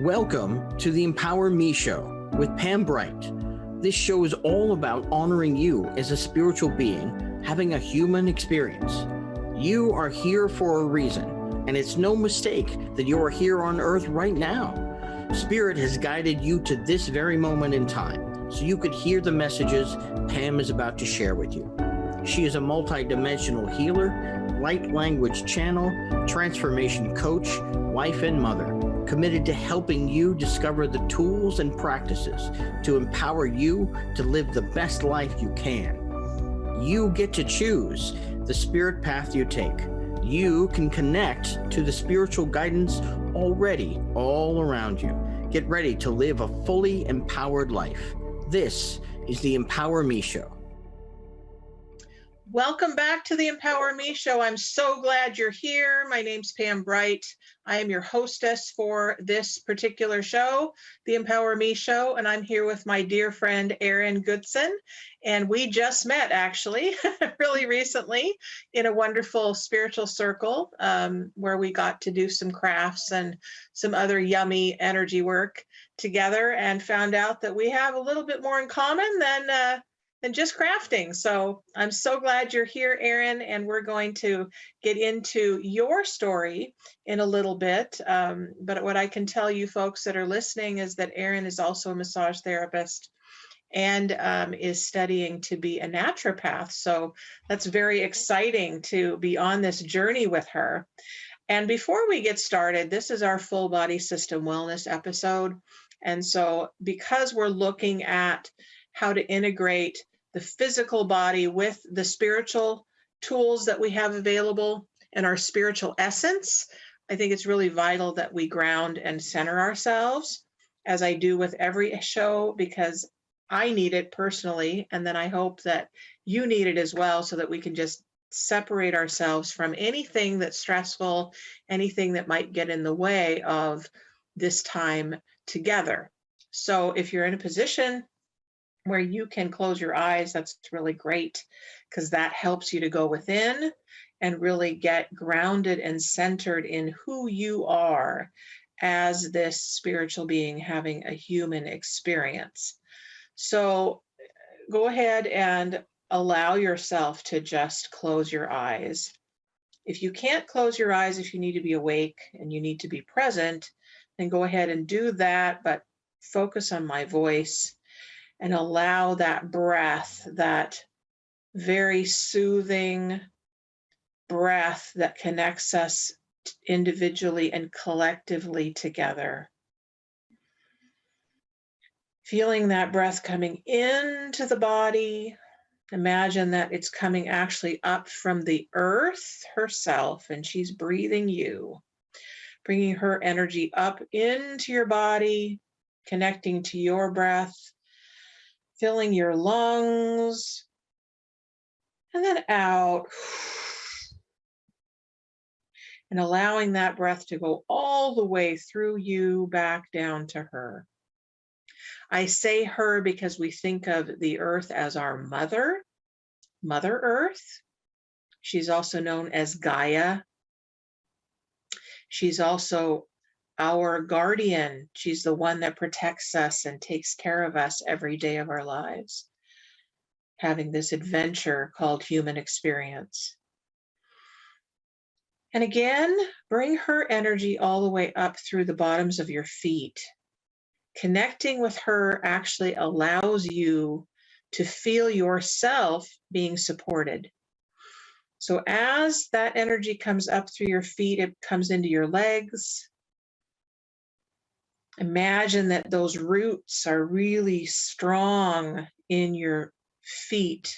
Welcome to the Empower Me Show with Pam Bright. This show is all about honoring you as a spiritual being, having a human experience. You are here for a reason, and it's no mistake that you are here on earth right now. Spirit has guided you to this very moment in time, so you could hear the messages Pam is about to share with you. She is a multidimensional healer, light language channel, transformation coach, wife and mother, committed to helping you discover the tools and practices to empower you to live the best life you can. You get to choose the spirit path you take. You can connect to the spiritual guidance already all around you. Get ready to live a fully empowered life. This is the Empower Me Show. Welcome back to the Empower Me Show. I'm so glad you're here. My name's Pam Bright. I am your hostess for this particular show, the Empower Me Show, and I'm here with my dear friend, Erian Goodson. And we just met, actually, really recently in a wonderful spiritual circle where we got to do some crafts and some other yummy energy work together and found out that we have a little bit more in common than just crafting. So I'm so glad you're here, Erian, and we're going to get into your story in a little bit. But what I can tell you folks that are listening is that Erian is also a massage therapist and is studying to be a naturopath. So that's very exciting to be on this journey with her. And before we get started, this is our full body system wellness episode. And so because we're looking at how to integrate the physical body with the spiritual tools that we have available and our spiritual essence, I think it's really vital that we ground and center ourselves, as I do with every show, because I need it personally. And then I hope that you need it as well, so that we can just separate ourselves from anything that's stressful, anything that might get in the way of this time together. So if you're in a position where you can close your eyes, that's really great, because that helps you to go within and really get grounded and centered in who you are as this spiritual being having a human experience. So go ahead and allow yourself to just close your eyes. If you can't close your eyes, if you need to be awake and you need to be present, then go ahead and do that, but focus on my voice and allow that breath, that very soothing breath that connects us individually and collectively together. Feeling that breath coming into the body. Imagine that it's coming actually up from the earth herself, and she's breathing you, bringing her energy up into your body, connecting to your breath, filling your lungs, and then out, and allowing that breath to go all the way through you back down to her. I say her because we think of the earth as our mother, Mother Earth. She's also known as Gaia. She's also our guardian. She's the one that protects us and takes care of us every day of our lives, having this adventure called human experience. And again, bring her energy all the way up through the bottoms of your feet. Connecting with her actually allows you to feel yourself being supported. So as that energy comes up through your feet, it comes into your legs. Imagine that those roots are really strong in your feet,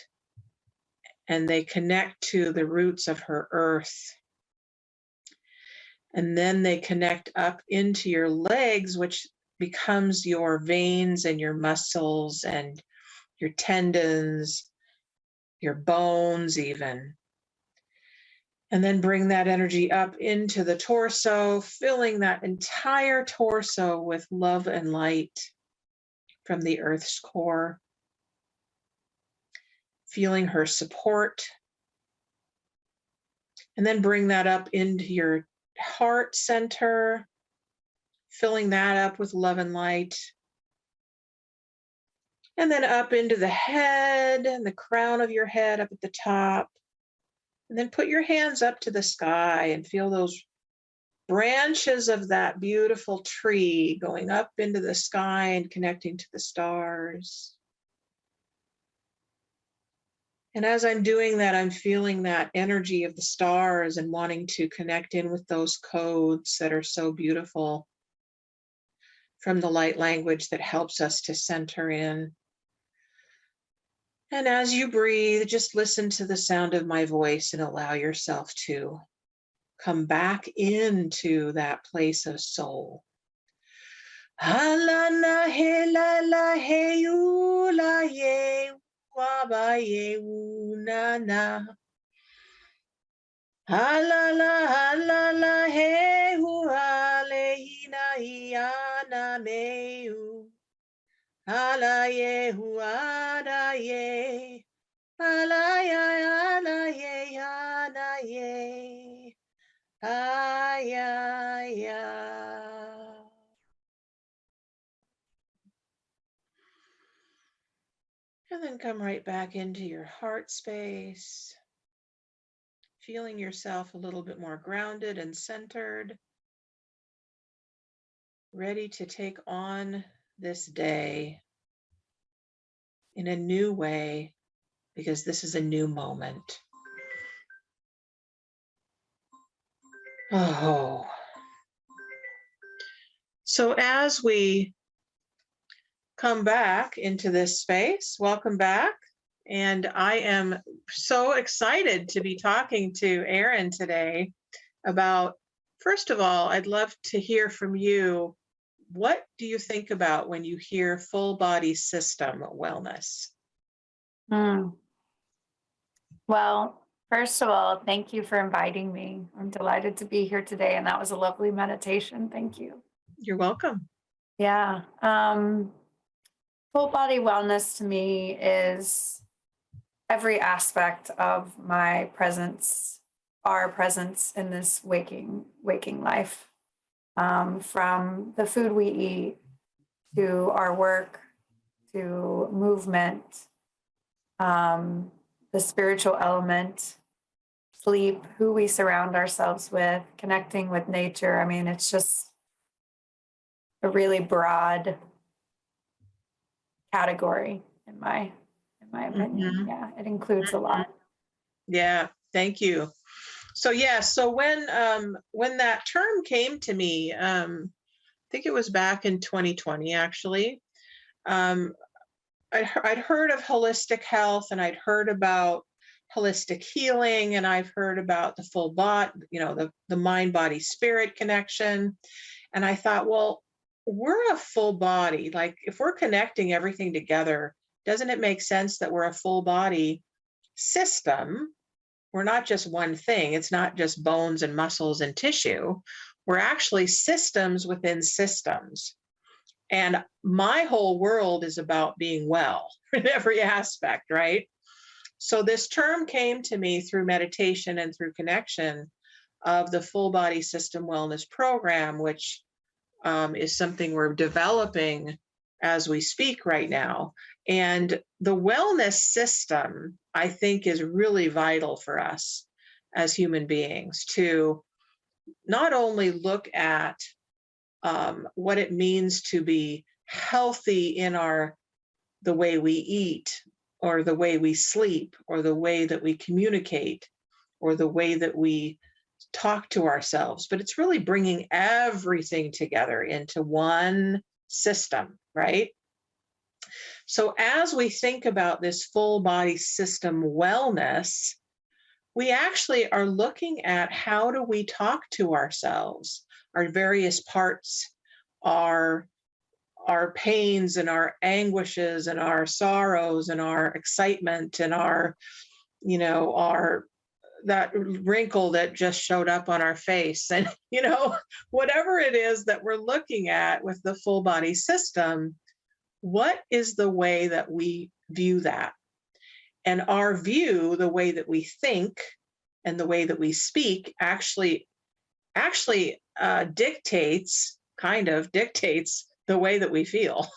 and they connect to the roots of her earth. And then they connect up into your legs, which becomes your veins and your muscles and your tendons, your bones even. And then bring that energy up into the torso, filling that entire torso with love and light from the earth's core. Feeling her support. And then bring that up into your heart center, filling that up with love and light. And then up into the head and the crown of your head up at the top. And then put your hands up to the sky and feel those branches of that beautiful tree going up into the sky and connecting to the stars. And as I'm doing that, I'm feeling that energy of the stars and wanting to connect in with those codes that are so beautiful from the light language that helps us to center in. And as you breathe, just listen to the sound of my voice and allow yourself to come back into that place of soul. Halana he la la he you la ye wa ba ye wu na na. Halala he hu ale hina hiana me u. Ala ye hu ada ye. Ala ya ala ye ana ye. Ya. And then come right back into your heart space, feeling yourself a little bit more grounded and centered, ready to take on this day in a new way, because this is a new moment. Oh. So as we come back into this space, welcome back. And I am so excited to be talking to Erian today about, first of all, I'd love to hear from you. What do you think about when you hear full body system wellness? Well, first of all, thank you for inviting me. I'm delighted to be here today, and that was a lovely meditation. Thank you. You're welcome. Yeah. Full body wellness to me is every aspect of my presence, our presence in this waking life, from the food we eat to our work to movement, the spiritual element, sleep, who we surround ourselves with, connecting with nature. I mean, it's just a really broad category in my opinion. Mhm. Yeah, it includes a lot. Yeah, thank you. So when that term came to me, I think it was back in 2020 actually. I'd heard of holistic health, and I'd heard about holistic healing, and I've heard about the full body, the mind, body, spirit connection. And I thought, well, we're a full body. Like, if we're connecting everything together, doesn't it make sense that we're a full body system? We're not just one thing. It's not just bones and muscles and tissue. We're actually systems within systems. And my whole world is about being well in every aspect, right? So this term came to me through meditation and through connection of the Full Body System Wellness Program, which is something we're developing as we speak right now. And the wellness system, I think, is really vital for us as human beings to not only look at what it means to be healthy in the way we eat, or the way we sleep, or the way that we communicate, or the way that we talk to ourselves, but it's really bringing everything together into one system, right? So as we think about this full body system wellness, we actually are looking at how do we talk to ourselves, our various parts, our pains and our anguishes and our sorrows and our excitement and our that wrinkle that just showed up on our face, and whatever it is that we're looking at with the full body system, what is the way that we view that? And our view, the way that we think and the way that we speak, actually dictates kind of dictates the way that we feel.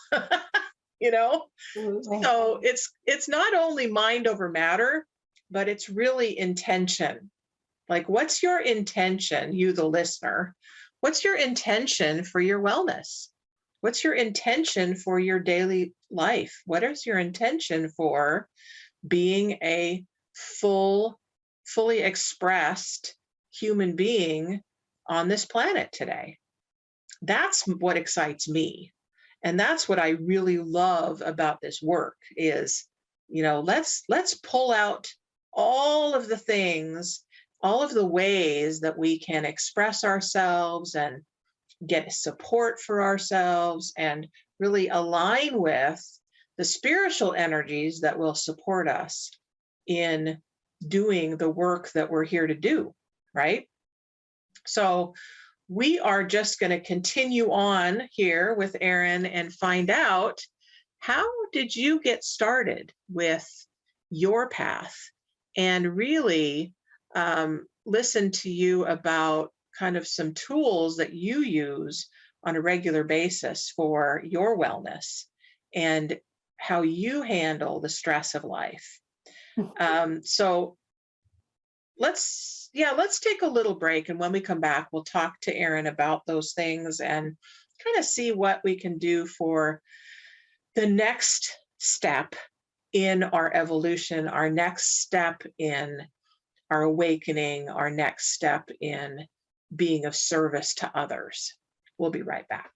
You know? Absolutely. So it's not only mind over matter, but it's really intention. Like, what's your intention, you the listener? What's your intention for your wellness? What's your intention for your daily life? What is your intention for being a fully expressed human being on this planet today? That's what excites me. And that's what I really love about this work is, let's pull out all of the things, all of the ways that we can express ourselves and get support for ourselves and really align with the spiritual energies that will support us in doing the work that we're here to do, right? So we are just going to continue on here with Erian and find out, how did you get started with your path, and really listen to you about kind of some tools that you use on a regular basis for your wellness and how you handle the stress of life. So let's take a little break, and when we come back, we'll talk to Erian about those things and kind of see what we can do for the next step in our evolution, our next step in our awakening, our next step in being of service to others. We'll be right back.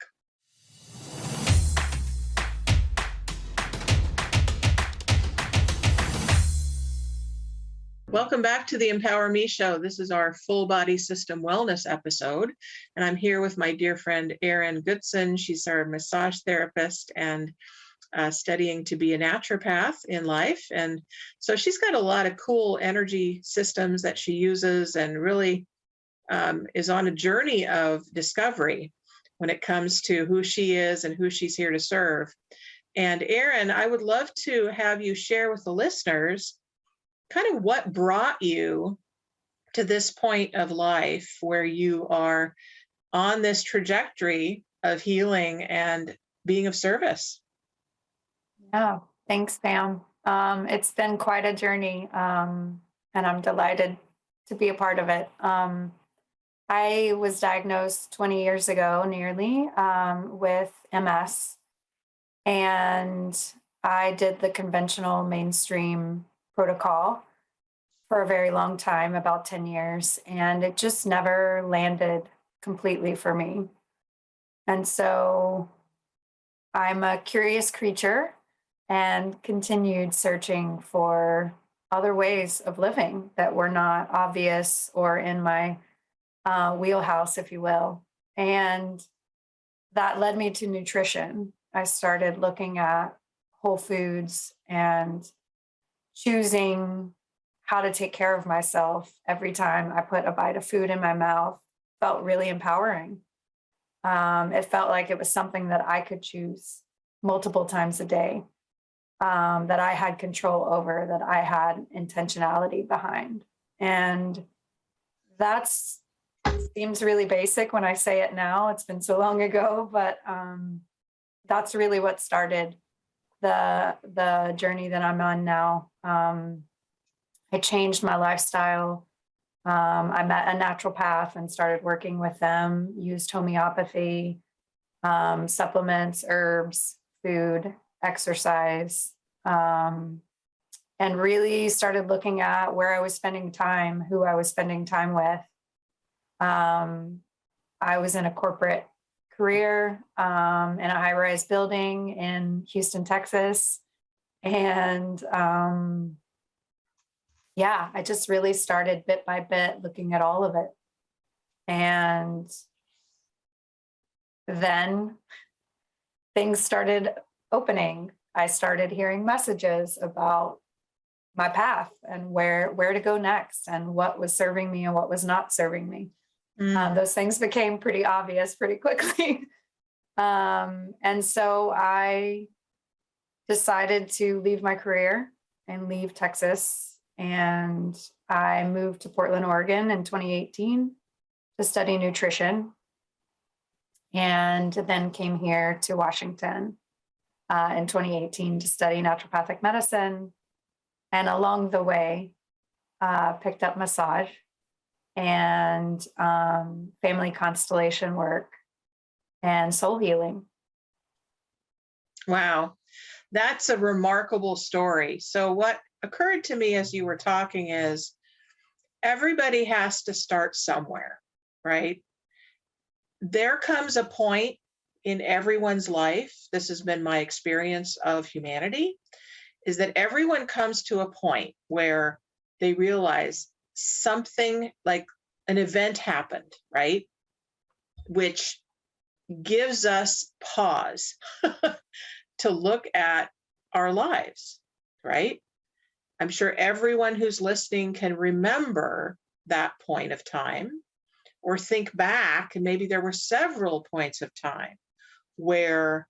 Welcome back to the Empower Me Show. This is our full body system wellness episode, and I'm here with my dear friend Erian Goodson. She's our massage therapist and studying to be a naturopath in life, and so she's got a lot of cool energy systems that she uses, and really is on a journey of discovery when it comes to who she is and who she's here to serve. And Erian, I would love to have you share with the listeners kind of what brought you to this point of life where you are on this trajectory of healing and being of service. Yeah, thanks, Pam. It's been quite a journey, and I'm delighted to be a part of it. I was diagnosed 20 years ago, nearly, with MS, and I did the conventional mainstream protocol for a very long time, about 10 years, and it just never landed completely for me. And so I'm a curious creature and continued searching for other ways of living that were not obvious or in my wheelhouse, if you will. And that led me to nutrition. I started looking at whole foods and choosing how to take care of myself every time I put a bite of food in my mouth. Felt really empowering. It felt like it was something that I could choose multiple times a day, that I had control over, that I had intentionality behind. And that's seems really basic when I say it now. It's been so long ago, but that's really what started the journey that I'm on now. I changed my lifestyle. I met a naturopath and started working with them, used homeopathy, supplements, herbs, food, exercise, and really started looking at where I was spending time, who I was spending time with. I was in a corporate career in a high-rise building in Houston, Texas. And I just really started bit by bit looking at all of it. And then things started opening. I started hearing messages about my path and where to go next and what was serving me and what was not serving me. Those things became pretty obvious pretty quickly. And so I decided to leave my career and leave Texas. And I moved to Portland, Oregon in 2018 to study nutrition. and then came here to Washington in 2018 to study naturopathic medicine. And along the way, picked up massage and family constellation work and soul healing. Wow, that's a remarkable story. So what occurred to me as you were talking is everybody has to start somewhere, right? There comes a point in everyone's life, this has been my experience of humanity, is that everyone comes to a point where they realize something like an event happened, right? Which gives us pause to look at our lives, right? I'm sure everyone who's listening can remember that point of time or think back, and maybe there were several points of time where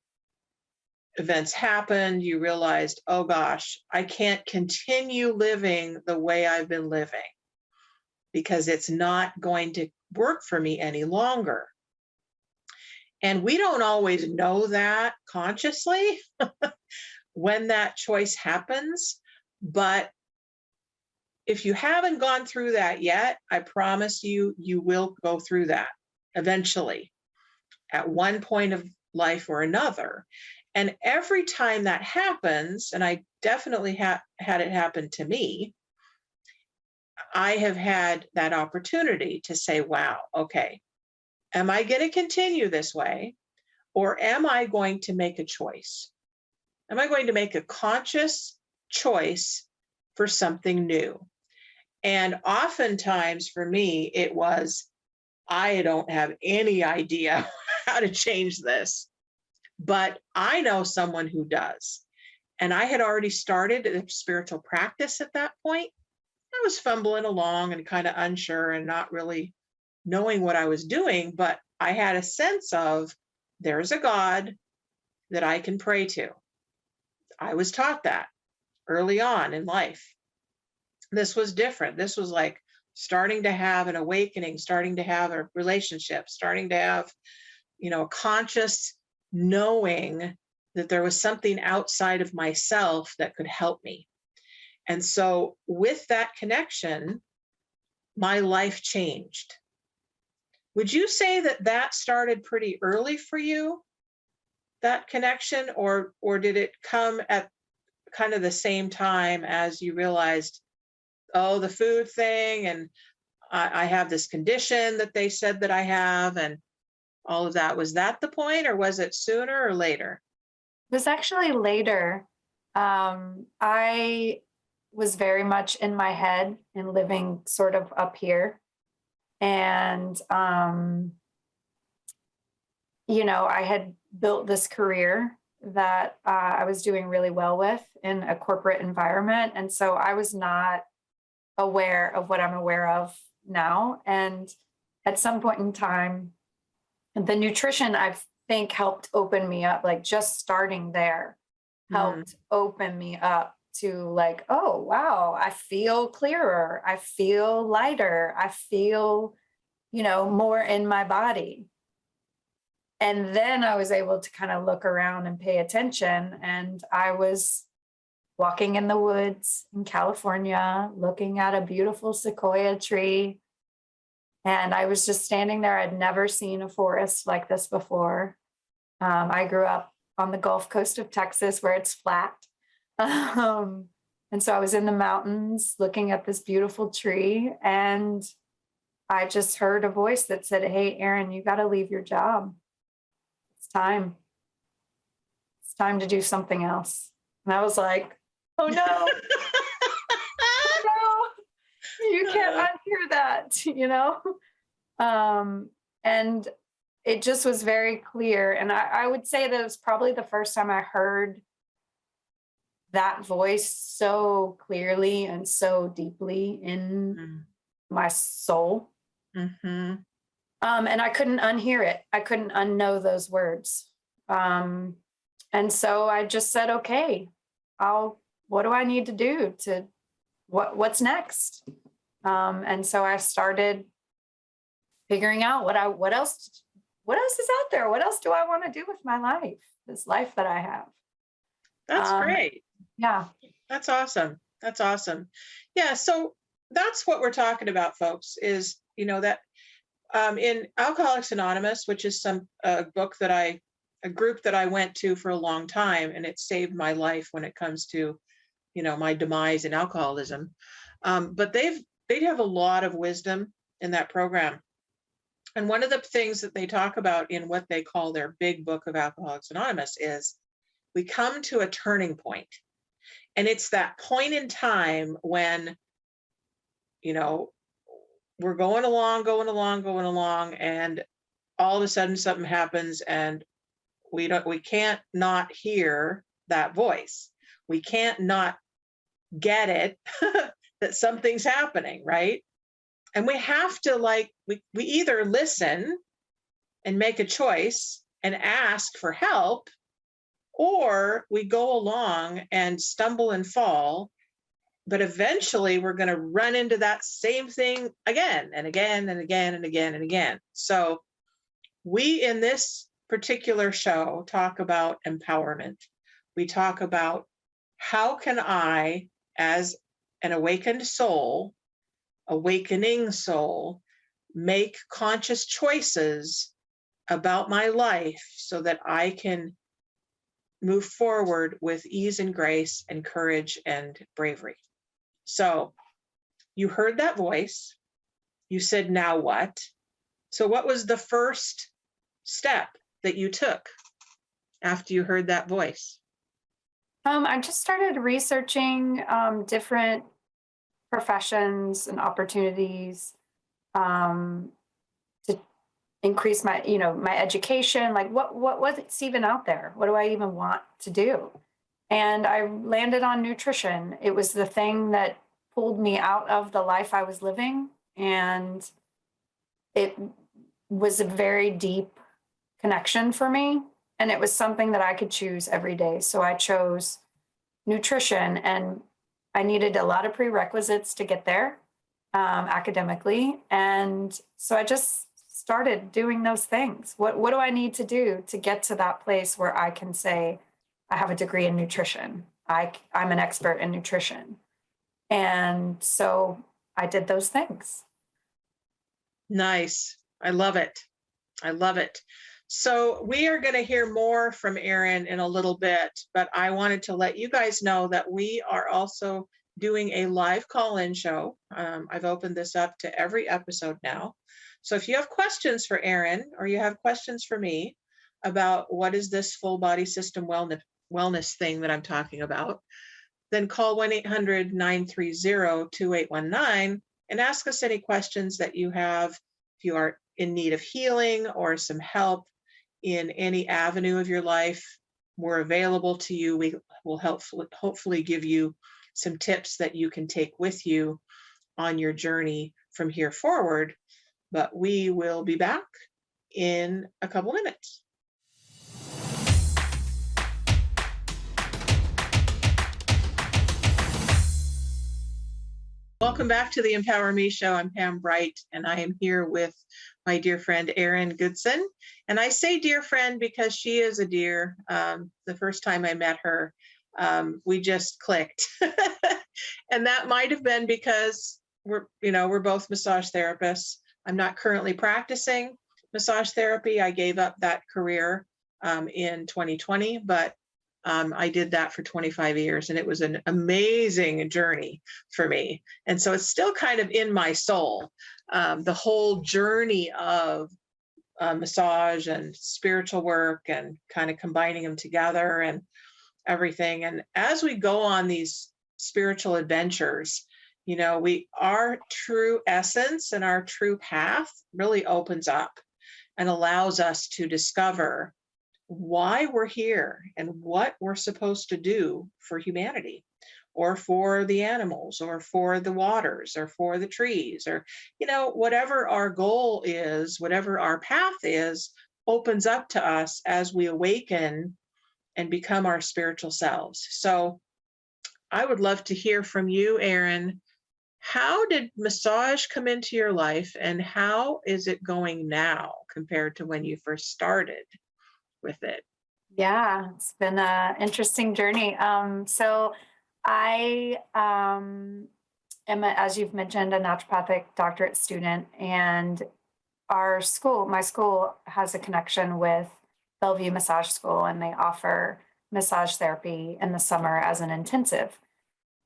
events happened, you realized, oh gosh, I can't continue living the way I've been living because it's not going to work for me any longer. And we don't always know that consciously when that choice happens. But if you haven't gone through that yet, I promise you, you will go through that eventually at one point of life or another. And every time that happens, and I definitely had it happen to me, I have had that opportunity to say, wow, okay, am I going to continue this way? Or am I going to make a choice? Am I going to make a conscious choice for something new? And oftentimes for me, it was, I don't have any idea how to change this, but I know someone who does. And I had already started a spiritual practice at that point. I was fumbling along and kind of unsure and not really knowing what I was doing, but I had a sense of there's a God that I can pray to. I was taught that early on in life. This was different. This was like starting to have an awakening, starting to have a relationship, starting to have, a conscious knowing that there was something outside of myself that could help me. And so with that connection, my life changed. Would you say that that started pretty early for you, that connection, or did it come at kind of the same time as you realized, oh, the food thing, and I have this condition that they said that I have, and all of that? Was that the point, or was it sooner or later? It was actually later. I was very much in my head and living sort of up here. And, I had built this career that I was doing really well with in a corporate environment. And so I was not aware of what I'm aware of now. And at some point in time, the nutrition, I think, helped open me up, like just starting there helped open me up to like, oh, wow, I feel clearer. I feel lighter. I feel, more in my body. And then I was able to kind of look around and pay attention. And I was walking in the woods in California, looking at a beautiful sequoia tree. And I was just standing there. I'd never seen a forest like this before. I grew up on the Gulf Coast of Texas where it's flat. And so I was in the mountains looking at this beautiful tree, and I just heard a voice that said, hey, Erin, you got to leave your job. It's time. It's time to do something else. And I was like, oh no, oh, no, you can't unhear that, and it just was very clear. And I would say that it was probably the first time I heard that voice so clearly and so deeply in my soul. And I couldn't unhear it. I couldn't unknow those words. And so I just said, okay, what do I need to do to, what's next? And so I started figuring out what what else is out there? What else do I want to do with my life? This life that I have. That's great. Yeah. That's awesome. That's awesome. Yeah. So that's what we're talking about, folks, is, that in Alcoholics Anonymous, which is a group that I went to for a long time, and it saved my life when it comes to, my demise in alcoholism. But they have a lot of wisdom in that program. And one of the things that they talk about in what they call their big book of Alcoholics Anonymous is we come to a turning point. And it's that point in time when, we're going along, and all of a sudden something happens and we can't not hear that voice. We can't not get it that something's happening, right? And we have to we either listen and make a choice and ask for help, or we go along and stumble and fall, but eventually we're going to run into that same thing again and again and again and again and again. So we, in this particular show, talk about empowerment. We talk about how can I, as an awakening soul, make conscious choices about my life so that I can move forward with ease and grace and courage and bravery. So you heard that voice. You said, now what? So what was the first step that you took after you heard that voice? I just started researching different professions and opportunities to increase my, my education. Like what's even out there? What do I even want to do? And I landed on nutrition. It was the thing that pulled me out of the life I was living. And it was a very deep connection for me. And it was something that I could choose every day. So I chose nutrition, and I needed a lot of prerequisites to get there academically. And so I just started doing those things. What do I need to do to get to that place where I can say, I have a degree in nutrition. I'm an expert in nutrition. And so I did those things. Nice. I love it. I love it. So we are going to hear more from Erian in a little bit, but I wanted to let you guys know that we are also doing a live call-in show. I've opened this up to every episode now. So if you have questions for Erian, or you have questions for me about what is this full body system wellness thing that I'm talking about, then call 1-800-930-2819 and ask us any questions that you have. If you are in need of healing or some help in any avenue of your life, we're available to you. We will hopefully give you some tips that you can take with you on your journey from here forward. But we will be back in a couple minutes. Welcome back to the Empower Me Show. I'm Pam Bright, and I am here with my dear friend, Erian Goodson. And I say dear friend because she is a dear. The first time I met her, we just clicked. And that might have been because we're both massage therapists. I'm not currently practicing massage therapy. I gave up that career in 2020, but I did that for 25 years, and it was an amazing journey for me. And so it's still kind of in my soul, the whole journey of massage and spiritual work and kind of combining them together and everything. And as we go on these spiritual adventures, our true essence and our true path really opens up and allows us to discover why we're here and what we're supposed to do for humanity, or for the animals, or for the waters, or for the trees, or, whatever our goal is, whatever our path is, opens up to us as we awaken and become our spiritual selves. So I would love to hear from you, Erian. How did massage come into your life, and how is it going now compared to when you first started with it? Yeah, it's been an interesting journey. So I am, as you've mentioned, a naturopathic doctorate student, and my school has a connection with Bellevue Massage School, and they offer massage therapy in the summer as an intensive.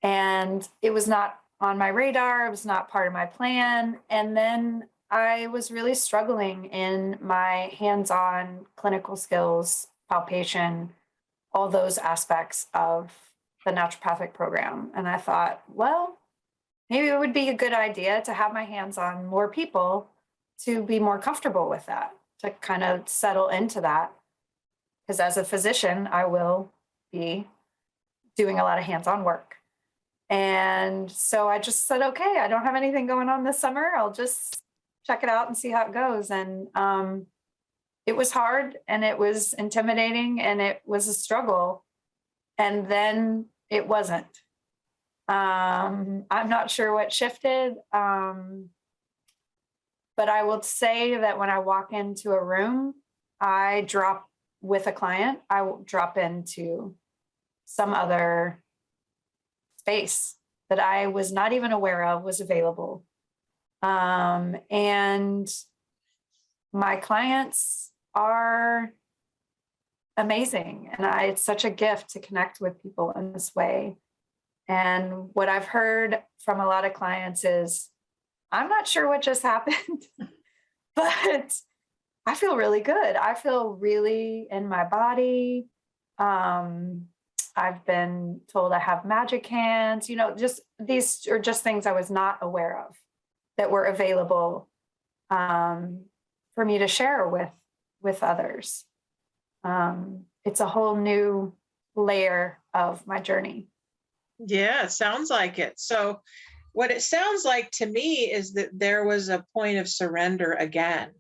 And it was not on my radar, it was not part of my plan. And then I was really struggling in my hands on clinical skills, palpation, all those aspects of the naturopathic program. And I thought, well, maybe it would be a good idea to have my hands on more people to be more comfortable with that, to kind of settle into that. Because as a physician, I will be doing a lot of hands on work. And so I just said, okay, I don't have anything going on this summer. I'll just check it out and see how it goes. And it was hard, and it was intimidating, and it was a struggle. And then it wasn't. I'm not sure what shifted. But I will say that when I walk into a room, I drop with a client, I will drop into some other space that I was not even aware of was available. And my clients are amazing. And it's such a gift to connect with people in this way. And what I've heard from a lot of clients is, I'm not sure what just happened, but I feel really good. I feel really in my body. I've been told I have magic hands, just these are just things I was not aware of that were available for me to share with others. It's a whole new layer of my journey. Yeah, it sounds like it. So what it sounds like to me is that there was a point of surrender again.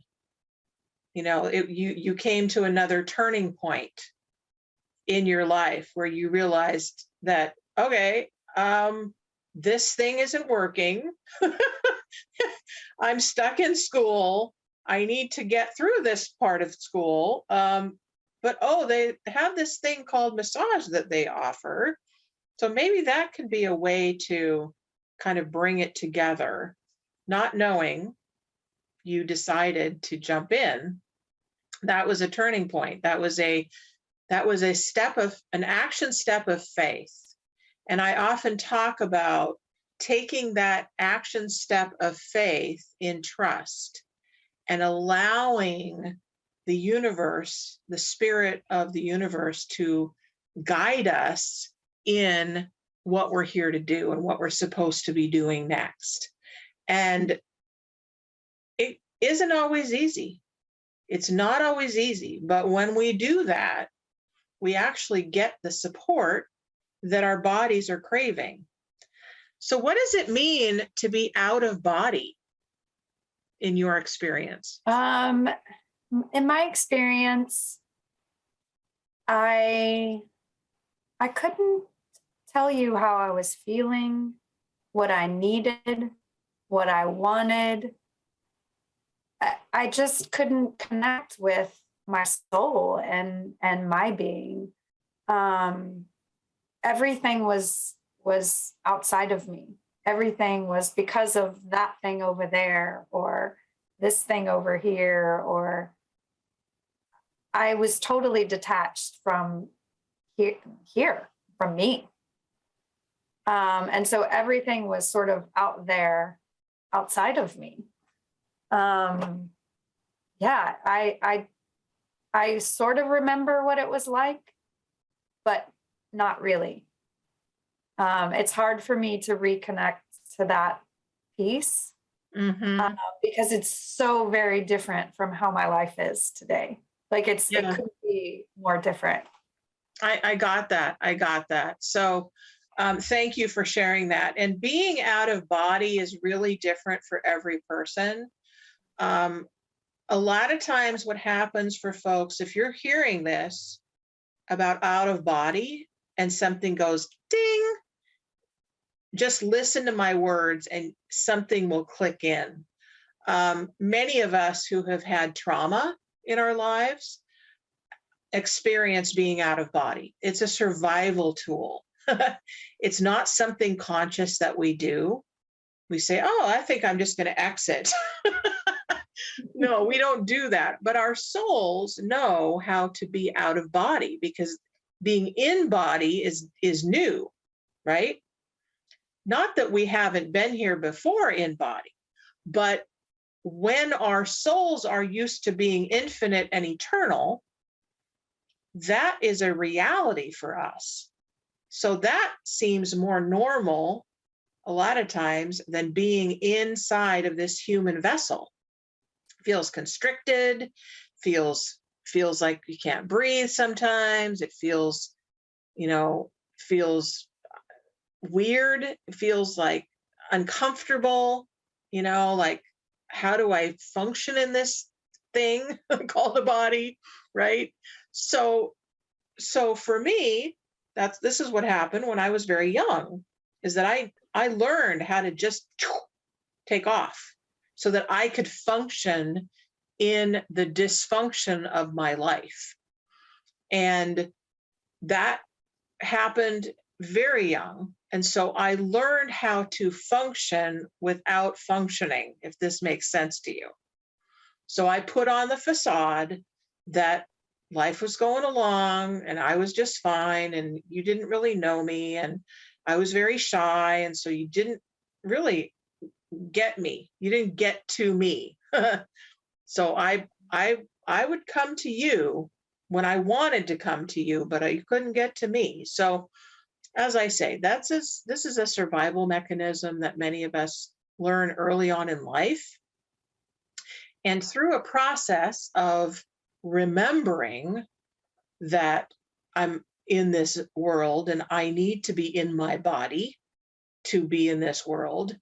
You came to another turning point in your life where you realized that, okay, this thing isn't working. I'm stuck in school. I need to get through this part of school. But they have this thing called massage that they offer. So maybe that could be a way to kind of bring it together. Not knowing, you decided to jump in. That was a turning point. That was an action step of faith. And I often talk about taking that action step of faith in trust and allowing the universe, the spirit of the universe, to guide us in what we're here to do and what we're supposed to be doing next. And it isn't always easy. It's not always easy, but when we do that, we actually get the support that our bodies are craving. So what does it mean to be out of body in your experience? In my experience, I couldn't tell you how I was feeling, what I needed, what I wanted. I just couldn't connect with my soul and my being. Everything was outside of me. Everything was because of that thing over there, or this thing over here, or I was totally detached from here from me. And so everything was sort of out there, outside of me. I sort of remember what it was like, but not really. It's hard for me to reconnect to that piece because it's so very different from how my life is today. Like it could be more different. I got that. So thank you for sharing that. And being out of body is really different for every person. A lot of times what happens for folks, if you're hearing this about out of body and something goes ding, just listen to my words and something will click in. Many of us who have had trauma in our lives experience being out of body. It's a survival tool. It's not something conscious that we do. We say, oh, I think I'm just going to exit. No, we don't do that. But our souls know how to be out of body, because being in body is new, right? Not that we haven't been here before in body, but when our souls are used to being infinite and eternal, that is a reality for us. So that seems more normal a lot of times than being inside of this human vessel. Feels constricted, feels like you can't breathe sometimes. It feels weird. It feels like uncomfortable, like, how do I function in this thing called a body, right? So for me, this is what happened when I was very young, is that I learned how to just take off so that I could function in the dysfunction of my life. And that happened very young. And so I learned how to function without functioning, if this makes sense to you. So I put on the facade that life was going along and I was just fine and you didn't really know me and I was very shy. And so you didn't really get me. You didn't get to me. So I would come to you when I wanted to come to you, but I couldn't get to me. So as I say, this is a survival mechanism that many of us learn early on in life. And through a process of remembering that I'm in this world and I need to be in my body to be in this world,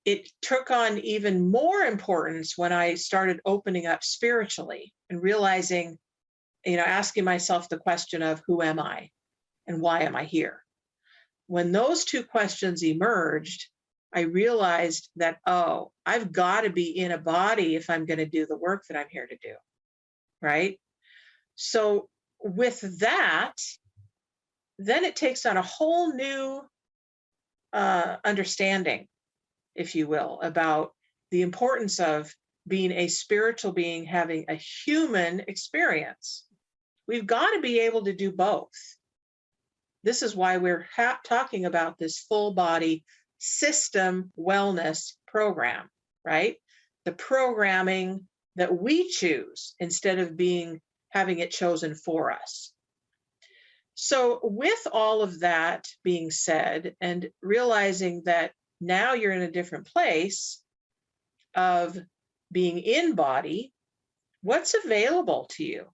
it took on even more importance when I started opening up spiritually and realizing, asking myself the question of who am I and why am I here? When those two questions emerged, I realized that, oh, I've got to be in a body if I'm going to do the work that I'm here to do, right? So with that, then it takes on a whole new understanding, if you will, about the importance of being a spiritual being, having a human experience. We've got to be able to do both. This is why we're talking about this full body system wellness program, right? The programming that we choose instead of having it chosen for us. So with all of that being said, and realizing that now you're in a different place of being in body, what's available to you?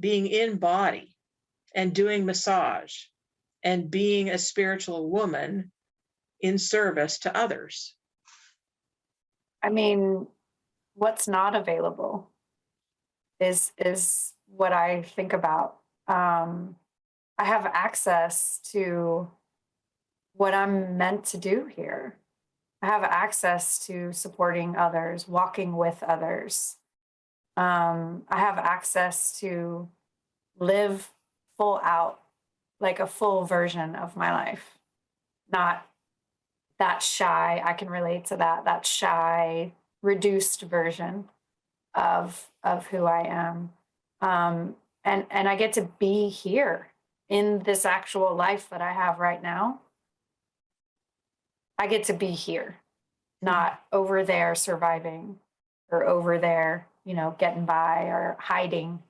Being in body and doing massage and being a spiritual woman in service to others. I mean, what's not available is what I think about. I have access to what I'm meant to do here. I have access to supporting others, walking with others. I have access to live full out, like a full version of my life, not that shy. I can relate to that shy, reduced version of who I am. And I get to be here in this actual life that I have right now. I get to be here, not over there surviving or over there, getting by or hiding.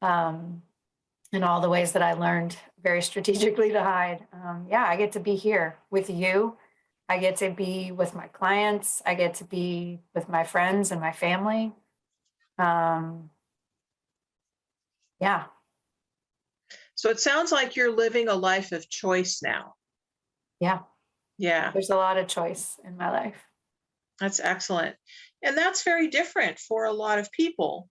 In all the ways that I learned very strategically to hide. I get to be here with you. I get to be with my clients. I get to be with my friends and my family. So it sounds like you're living a life of choice now. Yeah. Yeah. There's a lot of choice in my life. That's excellent. And that's very different for a lot of people,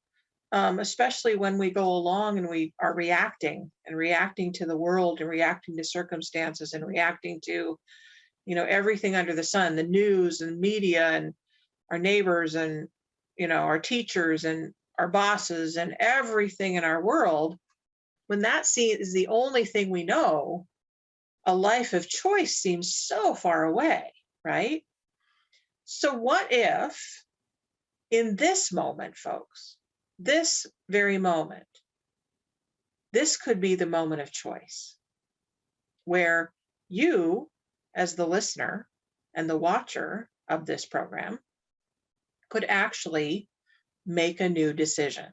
especially when we go along and we are reacting to the world and reacting to circumstances and reacting to, everything under the sun, the news and media and our neighbors and, our teachers and our bosses and everything in our world, when that is the only thing we know, a life of choice seems so far away, right? So what if in this moment, folks, this very moment, this could be the moment of choice where you, as the listener and the watcher of this program, could actually make a new decision.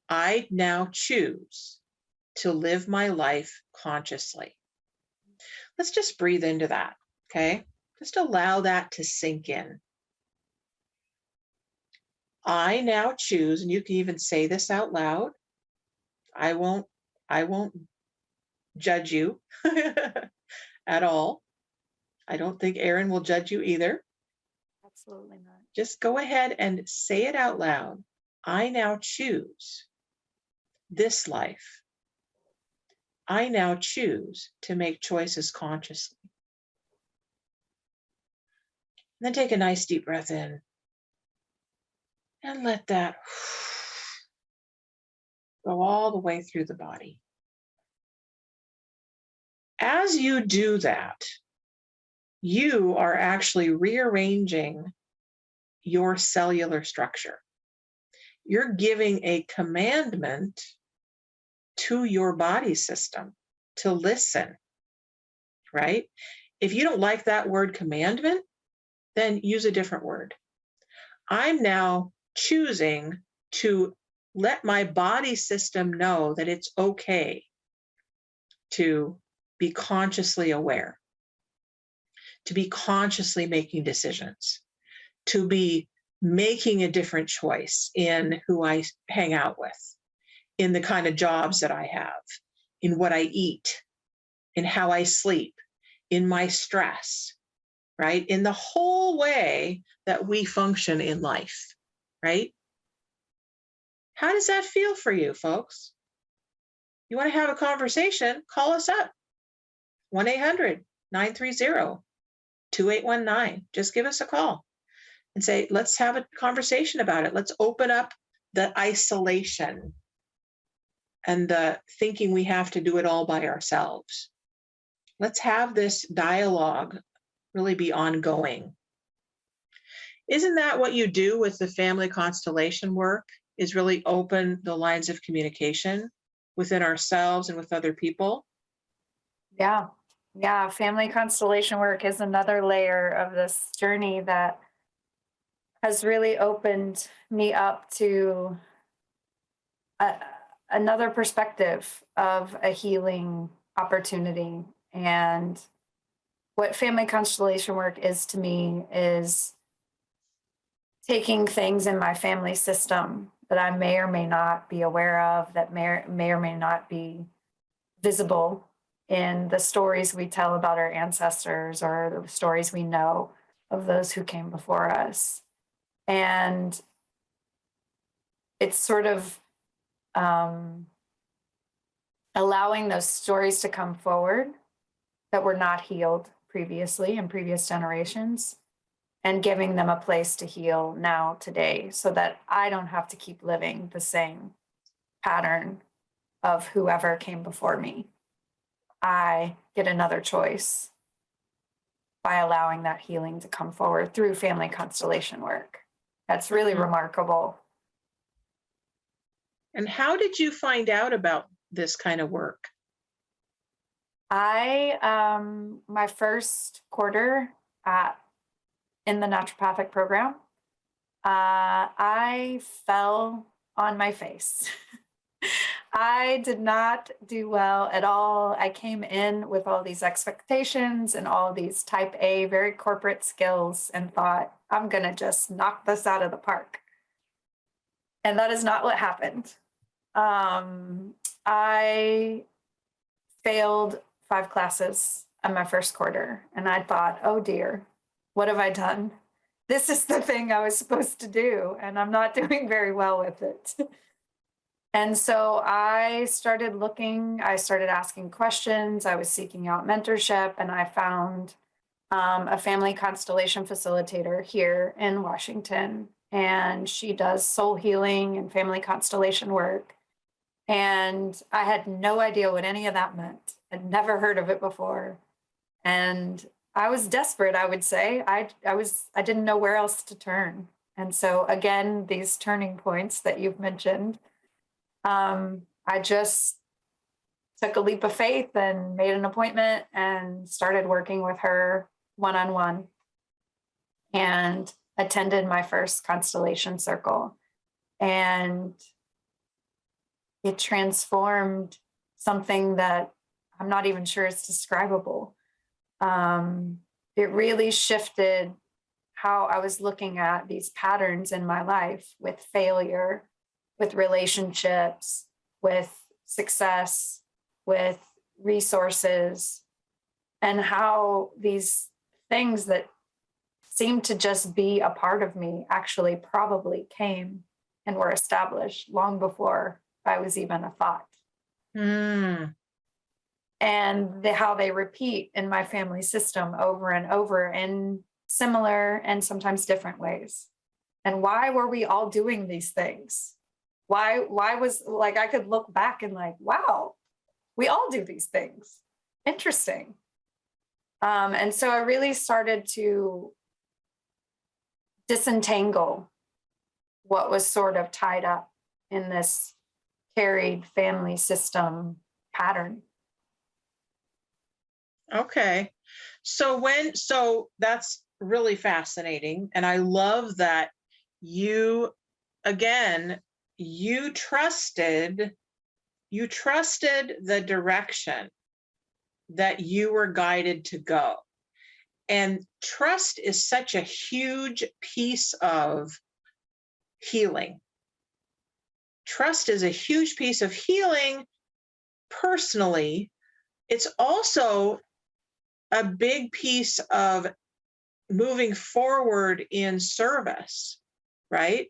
I now choose to live my life consciously. Let's just breathe into that, okay? Just allow that to sink in. I now choose, and you can even say this out loud. I won't judge you at all. I don't think Erian will judge you either. Absolutely not. Just go ahead and say it out loud. I now choose this life. I now choose to make choices consciously. And then take a nice deep breath in and let that go all the way through the body. As you do that, you are actually rearranging your cellular structure. You're giving a commandment to your body system to listen, right? If you don't like that word commandment, then use a different word. I'm now choosing to let my body system know that it's okay to be consciously aware, to be consciously making decisions, to be making a different choice in who I hang out with, in the kind of jobs that I have, in what I eat, in how I sleep, in my stress, right? In the whole way that we function in life, right? How does that feel for you, folks? You want to have a conversation, call us up. 1-800-930-2819. Just give us a call and say, let's have a conversation about it. Let's open up the isolation and the thinking we have to do it all by ourselves. Let's have this dialogue really be ongoing. Isn't that what you do with the family constellation work, is really open the lines of communication within ourselves and with other people? Yeah. Yeah. Family constellation work is another layer of this journey that has really opened me up to another perspective of a healing opportunity. And what family constellation work is to me is taking things in my family system that I may or may not be aware of, that may or may not be visible in the stories we tell about our ancestors or the stories we know of those who came before us. And it's sort of allowing those stories to come forward that were not healed previously in previous generations, and giving them a place to heal now, today, so that I don't have to keep living the same pattern of whoever came before me. I get another choice by allowing that healing to come forward through family constellation work. That's really remarkable. And how did you find out about this kind of work? My first quarter in the naturopathic program, I fell on my face. I did not do well at all. I came in with all these expectations and all these type A, very corporate skills, and thought, I'm going to just knock this out of the park. And that is not what happened. I failed 5 classes in my first quarter, and I thought, oh dear, what have I done? This is the thing I was supposed to do, and I'm not doing very well with it. And so I started looking, I started asking questions, I was seeking out mentorship, and I found a family constellation facilitator here in Washington. And she does soul healing and family constellation work. And I had no idea what any of that meant. I'd never heard of it before. And I was desperate, I would say. I didn't know where else to turn. And so again, these turning points that you've mentioned, I just took a leap of faith and made an appointment and started working with her one-on-one and attended my first constellation circle. And it transformed something that I'm not even sure is describable. It really shifted how I was looking at these patterns in my life with failure, with relationships, with success, with resources, and how these things that seemed to just be a part of me actually probably came and were established long before I was even a thought. Mm. And how they repeat in my family system over and over in similar and sometimes different ways. And why were we all doing these things? Why was, like, I could look back and like, wow, we all do these things. Interesting. And so I really started to disentangle what was sort of tied up in this carried family system pattern. Okay. So that's really fascinating. And I love that you trusted the direction that you were guided to go. And trust is such a huge piece of healing. Trust is a huge piece of healing personally. It's also a big piece of moving forward in service, right?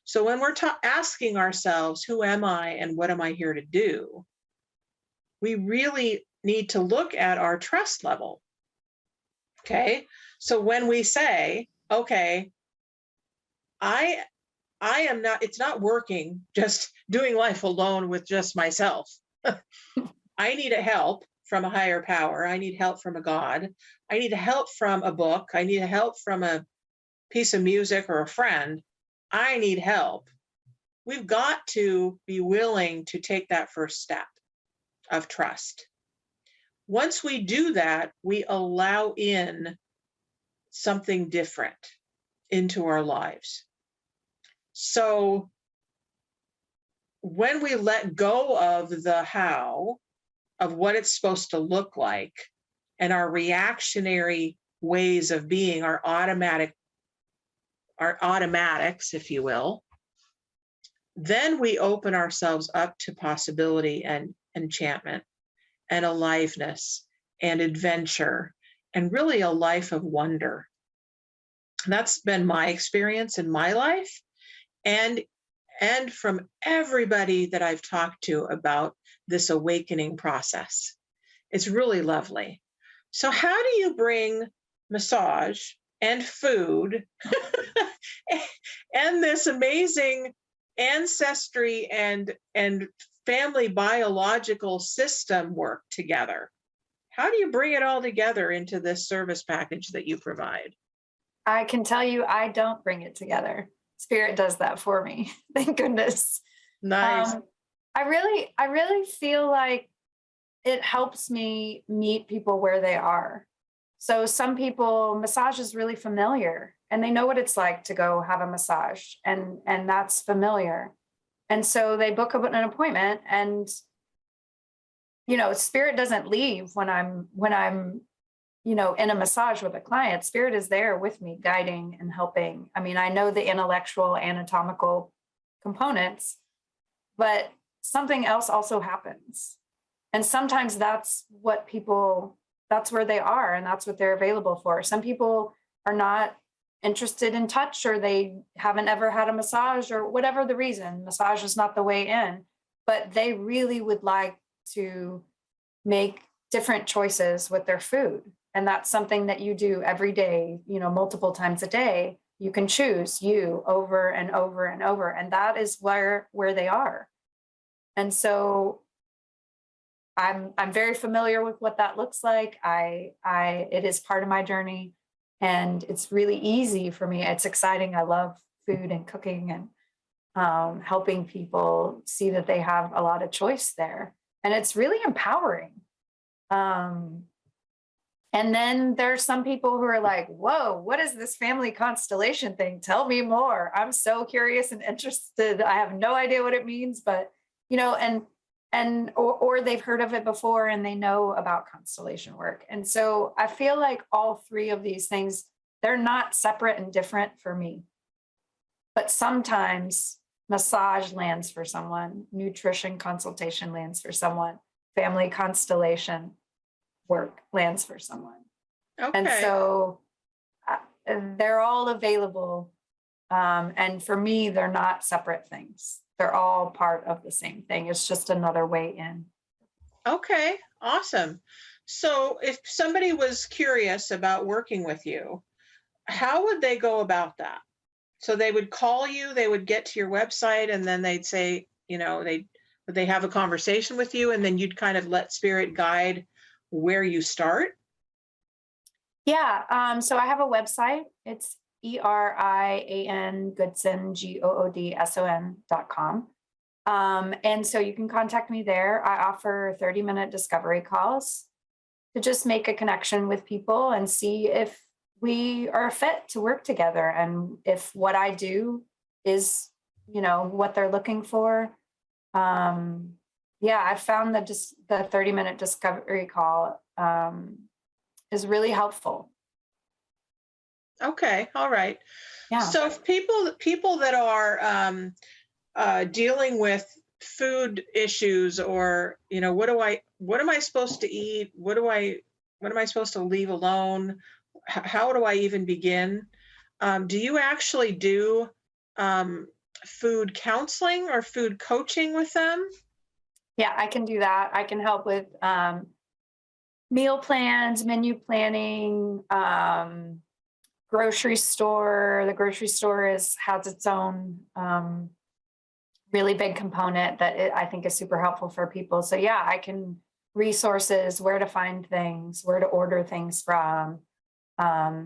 So when we're asking ourselves, who am I and what am I here to do? We really need to look at our trust level. Okay. So when we say, okay, I am not, it's not working just doing life alone with just myself. I need a help from a higher power. I need help from a God. I need help from a book. I need help from a piece of music or a friend. I need help. We've got to be willing to take that first step of trust. Once we do that, we allow in something different into our lives. So when we let go of the how, of what it's supposed to look like, and our reactionary ways of being, our automatics, if you will, then we open ourselves up to possibility and enchantment and aliveness and adventure and really a life of wonder. That's been my experience in my life and from everybody that I've talked to about this awakening process. It's really lovely. So how do you bring massage and food and this amazing ancestry and family biological system work together? How do you bring it all together into this service package that you provide? I can tell you, I don't bring it together. Spirit does that for me. Thank goodness. Nice. I really feel like it helps me meet people where they are. So some people, massage is really familiar and they know what it's like to go have a massage and that's familiar. And so they book an appointment and, you know, spirit doesn't leave when I'm, you know, in a massage with a client. Spirit is there with me, guiding and helping. I mean, I know the intellectual, anatomical components, but something else also happens. And sometimes that's where they are and that's what they're available for. Some people are not interested in touch or they haven't ever had a massage or whatever the reason. Massage is not the way in. but they really would like to make different choices with their food. And that's something that you do every day, multiple times a day. You can choose you over and over and over. And that is where they are. And so I'm very familiar with what that looks like. It is part of my journey, and it's really easy for me. It's exciting. I love food and cooking and helping people see that they have a lot of choice there. And it's really empowering. And then there's some people who are like, whoa, what is this family constellation thing? Tell me more. I'm so curious and interested. I have no idea what it means, but or they've heard of it before and they know about constellation work. And so I feel like all three of these things, they're not separate and different for me. But sometimes massage lands for someone, nutrition consultation lands for someone, family constellation work lands for someone. Okay. And so they're all available. And for me, they're not separate things. They're all part of the same thing. It's just another way in. Okay, awesome. So if somebody was curious about working with you, how would they go about that? So they would call you, they would get to your website, and then they'd say, would they have a conversation with you, and then you'd kind of let spirit guide where you start? Yeah. So I have a website. It's Erian Goodson, GOODSON.com. And so you can contact me there. I offer 30-minute discovery calls to just make a connection with people and see if we are fit to work together and if what I do is, what they're looking for. Yeah, I found that just the 30-minute discovery call is really helpful. Okay, all right. Yeah. So if people that are dealing with food issues, or what am I supposed to eat? What am I supposed to leave alone? How do I even begin? Do you actually do food counseling or food coaching with them? Yeah, I can do that. I can help with meal plans, menu planning, grocery store. The grocery store has its own really big component that I think is super helpful for people. So yeah, I can resources, where to find things, where to order things from. Yeah,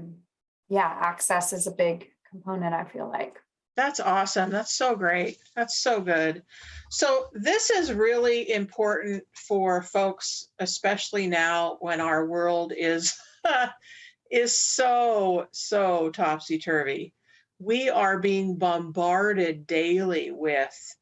access is a big component, I feel like. That's awesome. That's so great. That's so good. So this is really important for folks, especially now when our world is so topsy-turvy. We are being bombarded daily with,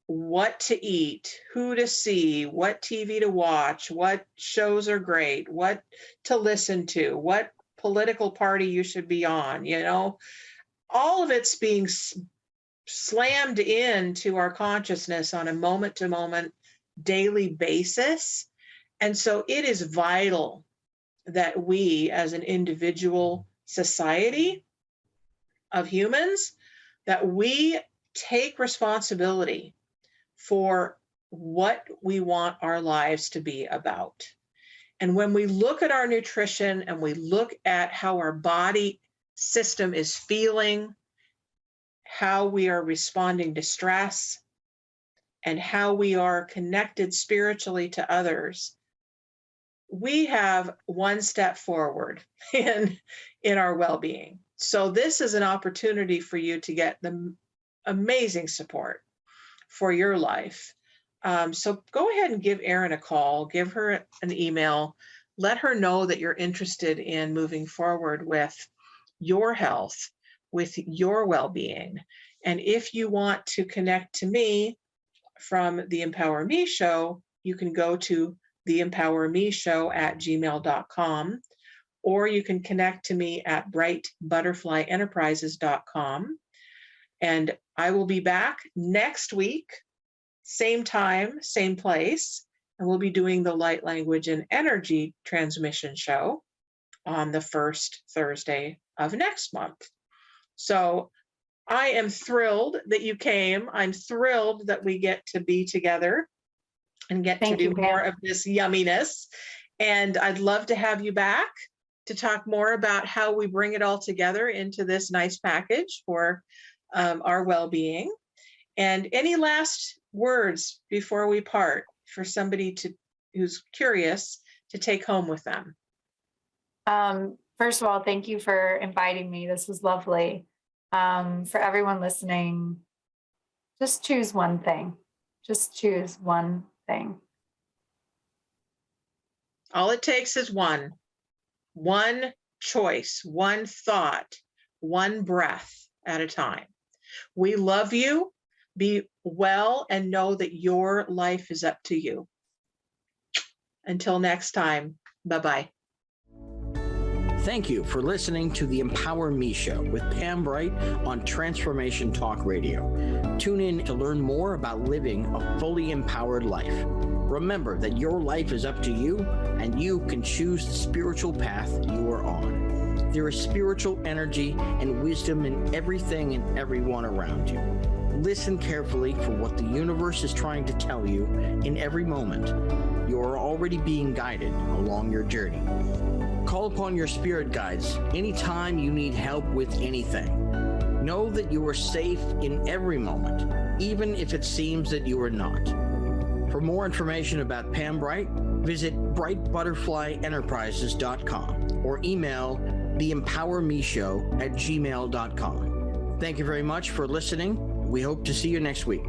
what to eat, who to see, what TV to watch, what shows are great, what to listen to, what political party you should be on, all of it's being slammed into our consciousness on a moment-to-moment daily basis. And so it is vital that we, as an individual society of humans, that we take responsibility for what we want our lives to be about. And when we look at our nutrition and we look at how our body system is feeling, how we are responding to stress, and how we are connected spiritually to others, we have one step forward in our well-being. So this is an opportunity for you to get the amazing support for your life. So go ahead and give Erin a call, give her an email, let her know that you're interested in moving forward with your health, with your well-being. And if you want to connect to me from the Empower Me Show, you can go to theempowermeshow@gmail.com, or you can connect to me at brightbutterflyenterprises.com. And I will be back next week, same time, same place, and we'll be doing the Light Language and Energy Transmission Show on the first Thursday of next month. So I am thrilled that you came. I'm thrilled that we get to be together and get Thank to do you, more Pam. of this yumminess. And I'd love to have you back to talk more about how we bring it all together into this nice package for our well-being. And any last words before we part for somebody who's curious to take home with them? First of all, thank you for inviting me. This was lovely. For everyone listening, just choose one thing. Just choose one thing. All it takes is one choice, one thought, one breath at a time. We love you. Be well and know that your life is up to you. Until next time, bye-bye. Thank you for listening to the Empower Me Show with Pam Bright on Transformation Talk Radio. Tune in to learn more about living a fully empowered life. Remember that your life is up to you, and you can choose the spiritual path you are on. There is spiritual energy and wisdom in everything and everyone around you. Listen carefully for what the universe is trying to tell you in every moment. You are already being guided along your journey. Call upon your spirit guides anytime you need help with anything. Know that you are safe in every moment, even if it seems that you are not. For more information about Pam Bright, visit brightbutterflyenterprises.com or email theempowermeshow@gmail.com. Thank you very much for listening. We hope to see you next week.